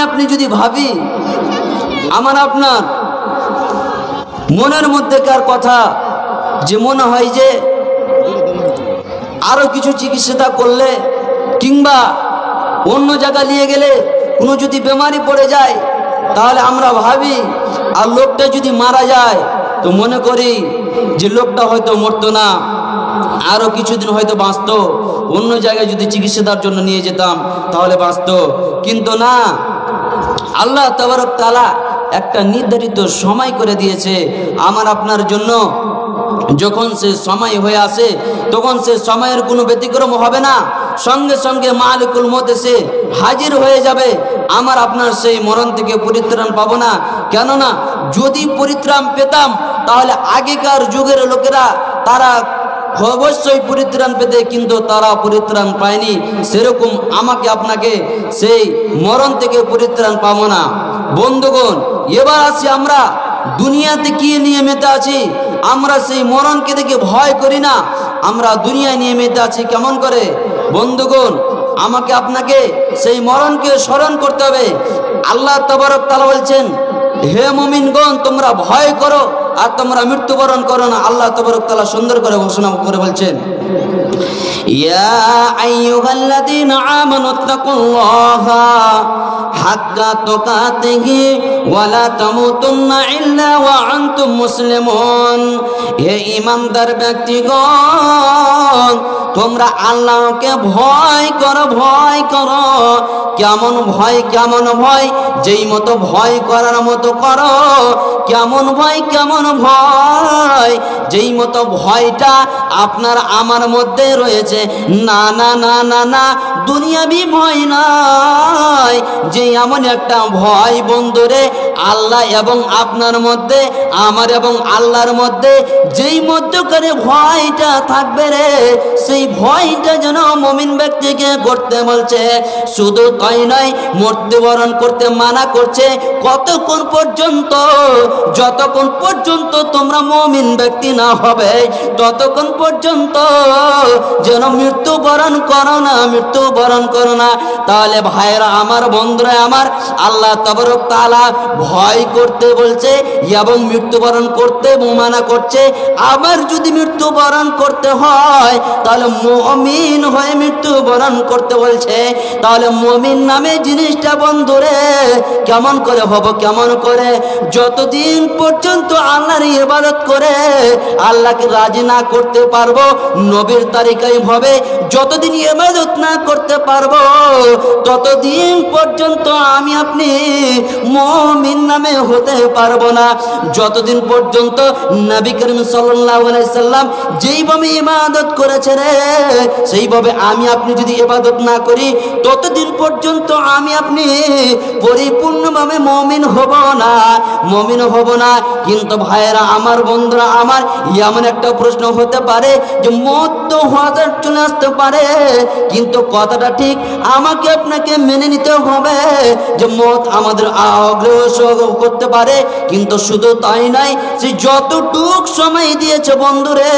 আপনি যদি ভাবি, আমার আপনার মনের মধ্যেকার কথা যে মনে হয় যে আরো কিছু চিকিৎসা করলে কিংবা অন্য জায়গা নিয়ে গেলে কোনো যদি বেমারি পড়ে যায়, তাহলে আমরা ভাবি আর লোকটা যদি মারা যায় তো মনে করি যে লোকটা হয়তো মরতো না, আরো কিছুদিন হয়তো বাঁচতো, অন্য জায়গায় যদি চিকিৎসার জন্য নিয়ে যেতাম তাহলে বাঁচতো। কিন্তু না, আল্লাহ তাবারক তাআলা একটা নির্ধারিত সময় করে দিয়েছে আমার আপনার জন্য। যখন সে সময় হয়ে আসে তখন সে সময়ের কোনো ব্যতিক্রম হবে না, সঙ্গে সঙ্গে মালিকুল মউত এসে হাজির হয়ে যাবে। আমার আপনার সেই মরণ থেকে পরিত্রাণ পাবো না। কেননা যদি পরিত্রাণ পেতাম তাহলে আগেকার যুগের লোকেরা তারা অবশ্যই পরিত্রাণ পেতে, কিন্তু তারা পরিত্রাণ পায়নি। সেরকম আমাকে আপনাকে সেই মরণ থেকে পরিত্রাণ পাবো না। বন্ধুগণ, এবার আসি আমরা দুনিয়াতে কি নিয়ে মেতে আছি। আমরা সেই মরণকে দেখে ভয় করি না, আমরা দুনিয়ায় নিয়ে মেতে আছি কেমন করে। বন্ধুগণ, আমাকে আপনাকে সেই মরণকে স্মরণ করতে হবে। আল্লাহ তাবারক তাআলা বলছেন, হে মুমিনগণ, তোমরা ভয় করো আর তোমরা মৃত্যুবরণ করো না। আল্লাহ তাবারক তাআলা সুন্দর করে ঘোষণা করে বলছেন, ইয়া আইয়ুহাল্লাযীনা আমানুত্তাকুল্লাহা হাক্কা তুকাতিহি ওয়া লা তামুতুন্না ইল্লা ওয়া আনতুম মুসলিমুন। হে ঈমানদার ব্যক্তিগণ, তোমরা আল্লাহকে ভয় করো, ভয় করো। কেমন ভয়, কেমন ভয়? যেই মতো ভয় করার মতো করো। কেমন ভয়, কেমন ভয়? যেই মতো ভয়টা আপনার আমার মধ্যে রয়েছে। না না না না না, দুনিয়াবি ভয় নয়, যে এমন একটা ভয় বন্ধুরে আল্লাহ এবং আপনার মধ্যে, আমার এবং আল্লাহর মধ্যে যেই মধ্যকারে ভয়টা থাকবে রে, সেই ভয়টা যেন মুমিন ব্যক্তিকে করতে বলছে। শুধু তাই নয়, মৃত্যুবরণ করতে মানা করছে। কতক্ষণ পর্যন্ত? যতক্ষণ পর্যন্ত তোমরা মুমিন ব্যক্তি না হবে ততক্ষণ পর্যন্ত যেন মৃত্যুবরণ করো না, মৃত্যুবরণ করো না। তাহলে ভাইরা আমার, বন্ধুরা আমার, আল্লাহ তাবারক তাআলা ভয় করতে বলছে এবং মৃত্যুবরণ করতে মানা করছে। আবার যদি মৃত্যুবরণ করতে হয় তাহলে মুমিন হয়ে মৃত্যুবরণ করতে বলছে। তাহলে মুমিন নামে জিনিসটা বন্ধুরে কেমন করে হব, কেমন করে? যতদিন পর্যন্ত আল্লাহর ইবাদত করে আল্লাহকে রাজি না করতে পারবো নবীর তারিকায় হবে, যতদিন ইবাদত না করতে পারবো ততদিন পর্যন্ত আমি আপনি মুমিন নামে হতে পারবো না। যতদিন পর্যন্ত নবী করিম সাল্লাল্লাহু আলাইহি সাল্লাম যেইভাবে ইবাদত করেছে রে, সেইভাবে আমি আপনি যদি ইবাদত না করি ততদিন পর্যন্ত আমি আপনি পরিপূর্ণভাবে মুমিন হব না, মুমিন হব না। কিন্তু ভাইয়েরা আমার, বন্ধুরা আমার, এমন একটা প্রশ্ন হতে পারে যে মত তো হঠাৎ চলে আসতে পারে, কিন্তু কথাটা ঠিক আমাকে আপনাকে মেনে নিতে হবে যে মত আমাদের অগ্রসর করতে পারে। কিন্তু শুধু তাই নয়, সে যতটুক সময় দিয়েছে বন্ধুরে,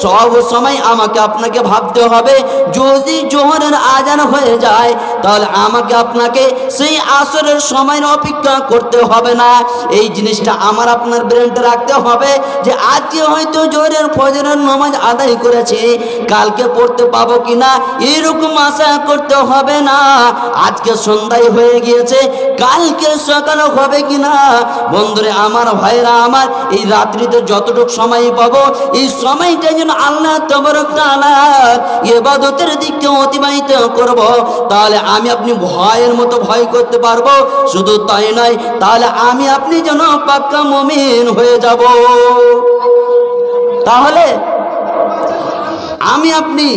সব সময় আমাকে আপনাকে ভাবতে হবে। যদি জোহরের আজান হয়ে যায় তাহলে আমাকে আপনাকে সেই আসরের সময়ের অপেক্ষা করতে হবে না। এই জিনিসটা আমার আপনার ব্রেনটা রাখতে হবে যে আজকে হয়তো জোহরের ফজরের নামাজ আদায় করেছি, কালকে পড়তে পাবো কিনা এরকম আশা করতে হবে না। আজকে সন্ধ্যায় হয়ে গিয়েছে, কালকে সকালে হবে কিনা। বন্ধুরে আমার, ভাইরা আমার, এই রাত্রিতে যতটুকু সময় পাবো এই সময়টা যেন আল্লাহ তাবারক তাআলার ইবাদতের দিকে অতিবাহিত করব। তাহলে আমি আপনি ভয়ের মতো ভয় করতে পারবো। শুধু তাই নয়, তাহলে আমি আপনি যেন পাক্কা মুমিন হয়ে যাব। তাহলে আমি আপনি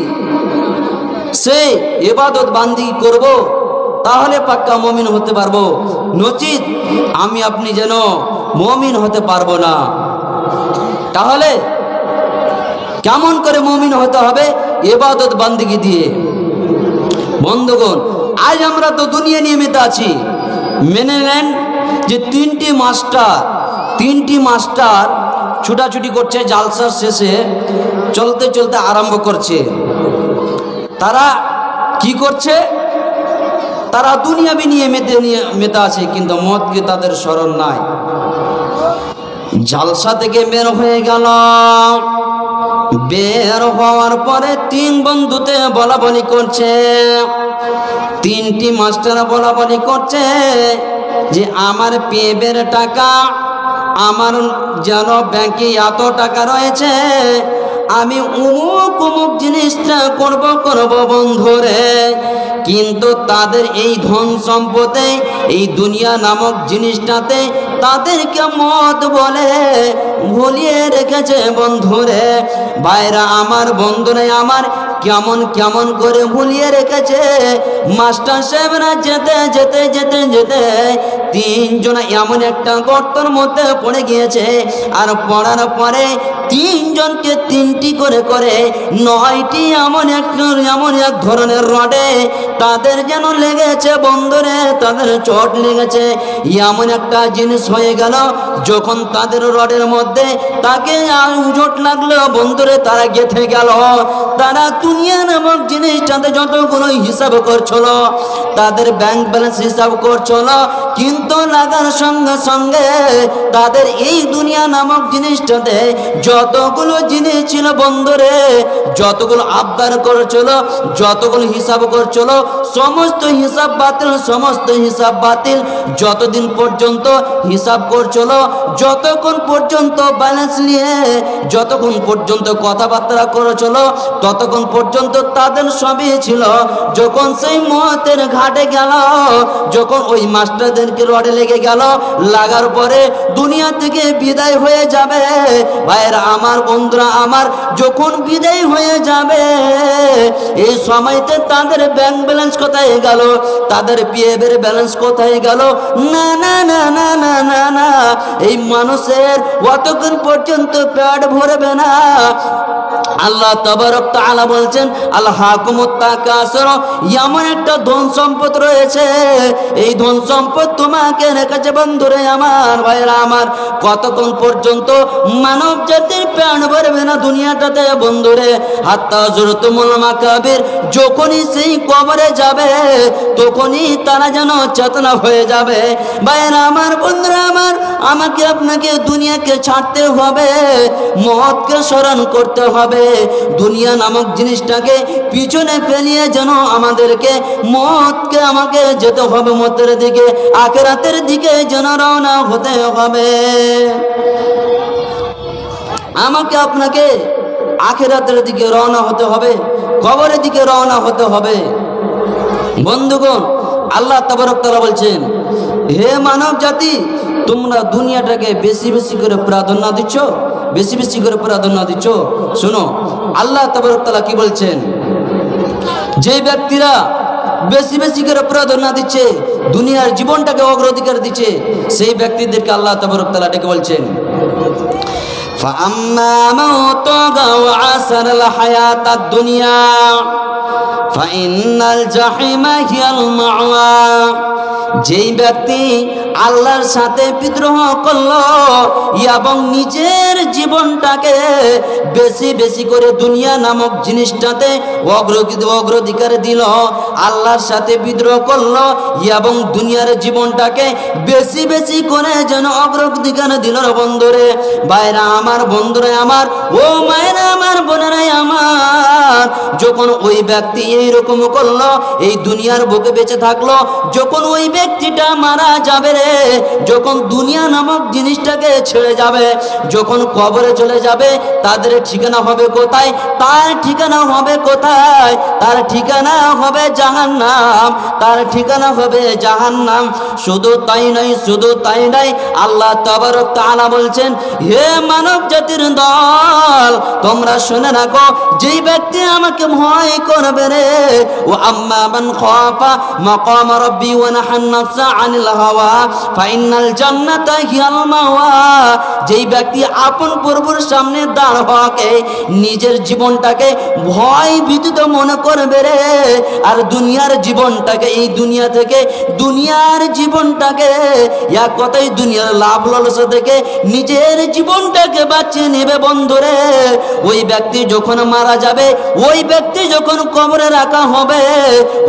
সেই ইবাদত বান্দি করব, তাহলে পাক্কা মুমিন হতে পারবো। নচিত আমি আপনি যেন মুমিন হতে পারবো না। তাহলে কেমন করে মুমিন হতে হবে? ইবাদত বান্দিগি দিয়ে। বন্ধুগণ, আজ আমরা তো দুনিয়া নিয়ে মেতে আছি। মেনে নেন যে তিনটি মাস্টার ছুটাছুটি করছে, জালসার শেষে চলতে চলতে আরম্ভ করছে। তারা কি করছে? তারা দুনিয়াবি নিয়ে মেতে আছে, কিন্তু মদকে তাদের স্মরণ নাই। জালসা থেকে বের হয়ে গেল, বের হওয়ার পরে তিন বন্ধুতে বলাবলি করছে, তিনটি মাস্টার বলাবলি করছে যে আমার পেবের টাকা, আমার যেন ব্যাংকে এত টাকা রয়েছে, আমি অমুক অমুক জিনিসটা করব বন্ধুরে। কিন্তু তাদের এই ধন সম্পদে, এই দুনিয়া নামক জিনিসটাতে তাদেরকে মদ বলে ভুলিয়ে রেখেছে বন্ধুরে। ভাইরা আমার, বন্ধুরা আমার, কেমন কেমন করে ভুলিয়ে রেখেছে। মাস্টার সাহেবরা যেতে যেতে যেতে যেতে তিনজন এমন একটা গর্তের মধ্যে পড়ে গিয়েছে, আর পড়ার পরে তিনজনকে তিনটি করে করে 9টি এমন এক ধরনের রডে তাদের যেন লেগেছে বন্ধুরে, তাদের চোট লেগেছে। এমন একটা জিনিস হয়ে গেল, যখন তাদের রডের মধ্যে তাকে চোট লাগলো বন্ধুরে, তারা গেঁথে গেল। তারা দুনিয়া নামক জিনিসটাতে যতগুলো হিসাব করছিল, তাদের ব্যাংক ব্যালেন্স হিসাব করছিল, কিন্তু লাগার সঙ্গে সঙ্গে তাদের এই দুনিয়া নামক জিনিসটাতে যতগুলো জিনিস ছিল বন্ধুরে, যতগুলো আবদার করছিল, যতগুলো হিসাব করছিল, সমস্ত হিসাব বাতিল, সমস্ত হিসাব বাতিল। যতদিন পর্যন্ত হিসাব করছিল, যতক্ষণ পর্যন্ত ব্যালেন্স নিয়ে যতক্ষণ পর্যন্ত কথাবার্তা করেছিল, ততক্ষণ পর্যন্ত তাদের সবই ছিল। যখন সেই মতের ঘাটে গেল, যখন ওই মাস্টারদেরকে রডে লেগে গেল, লাগার পরে দুনিয়া থেকে বিদায় হয়ে যাবে, ভাইরা আমার, বন্ধুরা আমার, যখন বিদায় হয়ে যাবে এই সময়তে তাদের ব্যাংক ব্যালেন্স কোথায় গেল, তাদের পিএফের ব্যালেন্স কোথায় গেল? না না না না না না না, এই মানুষের অতক্ষণ পর্যন্ত পেট ভরবে না। আল্লাহ তাবারক তাআলা বলছেন, আলহাকুমুত তাকাসুর, এমন একটা ধন সম্পদ রয়েছে, এই ধন সম্পদ তোমাকে রেখেছে বন্ধুরে আমার, ভাইরা আমার। কতক্ষণ পর্যন্ত মানব জাতির পেট ভরবে না দুনিয়াটাতে বন্ধুরে? হাত্তা যুরতুমুল মাকাবির, যখনই সেই কবরে যাবে তখনই তারা যেন চেতনা হয়ে যাবে। ভাইরা আমার, বন্ধুরা আমার, আমাকে আপনাকে দুনিয়াকে ছাড়তে হবে, মওতকে স্মরণ করতে হবে। দুনিয়া নামক জিনিসটাকে পিছনে ফেলিয়ে যেন আমাদেরকে মওতকে, আমাকে যেতে হবে মওতের দিকে, আখিরাতের দিকে যেন রওনা হতে হবে। আমাকে আপনাকে আখিরাতের দিকে রওনা হতে হবে, কবরের দিকে রওনা হতে হবে। বন্ধুগণ, আল্লাহ তাবারক তাআলা বলছেন, হে মানব জাতি, তোমরা দুনিয়াটাকে বেশি বেশি করে প্রাধান্য দিচ্ছ, বেশি বেশি করে প্রাধান্য দিচ্ছ। শোনো, আল্লাহ তাবারক তাআলা কি বলছেন, যে ব্যক্তিরা বেশি বেশি করে প্রাধান্য দিচ্ছে, দুনিয়ার জীবনটাকে অগ্রাধিকার দিচ্ছে, সেই ব্যক্তিদেরকে আল্লাহ তাবারক তাআলা ডেকে বলছেন, ফাআম্মা মান তাগা ওয়া আসারাল হায়াতাদ দুনিয়া ফাইন্নাল জাহিমা হিয়াল মাওয়া। যেই ব্যক্তি আল্লাহর সাথে বিদ্রোহ করলো এবং নিজের জীবনটাকে বেশি বেশি করে দুনিয়া নামক জিনিসটাতে অগ্রাধিকার দিল, আল্লাহর সাথে বিদ্রোহ করলো এবং দুনিয়ার জীবনটাকে বেশি বেশি করে যেন অগ্রাধিকার দিল বন্ধুরে। ভাইরা আমার, বন্ধুরা আমার, ও মায়েরা আমার, বোনেরা আমার, যখন ওই ব্যক্তি এইরকম করলো, এই দুনিয়ার বুকে বেঁচে থাকলো, যখন ওই ব্যক্তিটা মারা যাবে রে, যখন দুনিয়া নামক জিনিসটাকে ছেড়ে যাবে, যখন কবরে চলে যাবে, তাদের ঠিকানা হবে কোথায়? তার ঠিকানা হবে কোথায়? তার ঠিকানা হবে জাহান্নাম, তার ঠিকানা হবে জাহান্নাম। শুধু তাই নয়, শুধু তাই নয়, আল্লাহ তাবারক তাআলা বলছেন, হে মানব জাতির দল, তোমরা শুনে রাখো, যেই ব্যক্তি আমাকে ভয় করবে রে, ও আম্মা মান খাফা মাকাম রাব্বি ওয়া নাহান নাফসা আনিল হাওয়া ফাইনাল জান্নাতা হিয়াল মাওয়া। যেই ব্যক্তি আপন প্রভুর সামনে দাঁড় হওয়াকে নিজের জীবনটাকে ভয় ভীতিত মনে করবে রে, আর দুনিয়ার জীবনটাকে, এই দুনিয়া থেকে, দুনিয়ার জীবনটাকে, এক কথাই দুনিয়ার লাভ লালসা থেকে নিজের জীবনটাকে বাঁচিয়ে নেবে বন্ধুরে, ওই ব্যক্তি যখন মারা যাবে, ওই ব্যক্তি যখন কবরে রাখা হবে,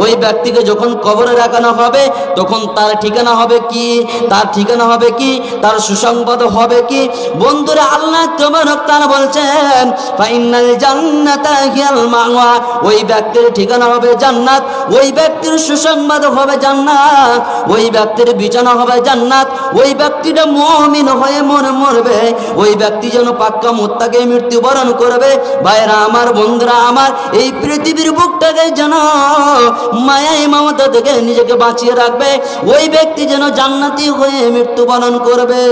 ওই ব্যক্তিকে যখন কবরে রাখানো হবে তখন তার ঠিকানা হবে কি? তার ঠিকানা হবে কি? তার সুসংবাদ হবে কি? বন্ধুরা, আল্লাহ তাবারক তাআলা বলছেন ফাইনাল জান্নাতা হিয়াল মাওয়া, ওই ব্যক্তির ঠিকানা হবে জান্নাত, ওই ব্যক্তির সুসংবাদ হবে জান্নাত, ওই ব্যক্তির বিছানা হবে জান্নাত, ওই ব্যক্তিটা মুমিন হয়ে মরবে, ওই ব্যক্তি যেন পাক্কা মুত্তাকি মৃত্যুবরণ করবে। ভাইরা আমার, বন্ধুরা আমার, এই পৃথিবীর বুকটাকে যেন মায়ায় মমতা থেকে নিজেকে বাঁচিয়ে রাখবে, ওই ব্যক্তি যেন জান্নাতি হয়ে মৃত্যুবরণ করবে।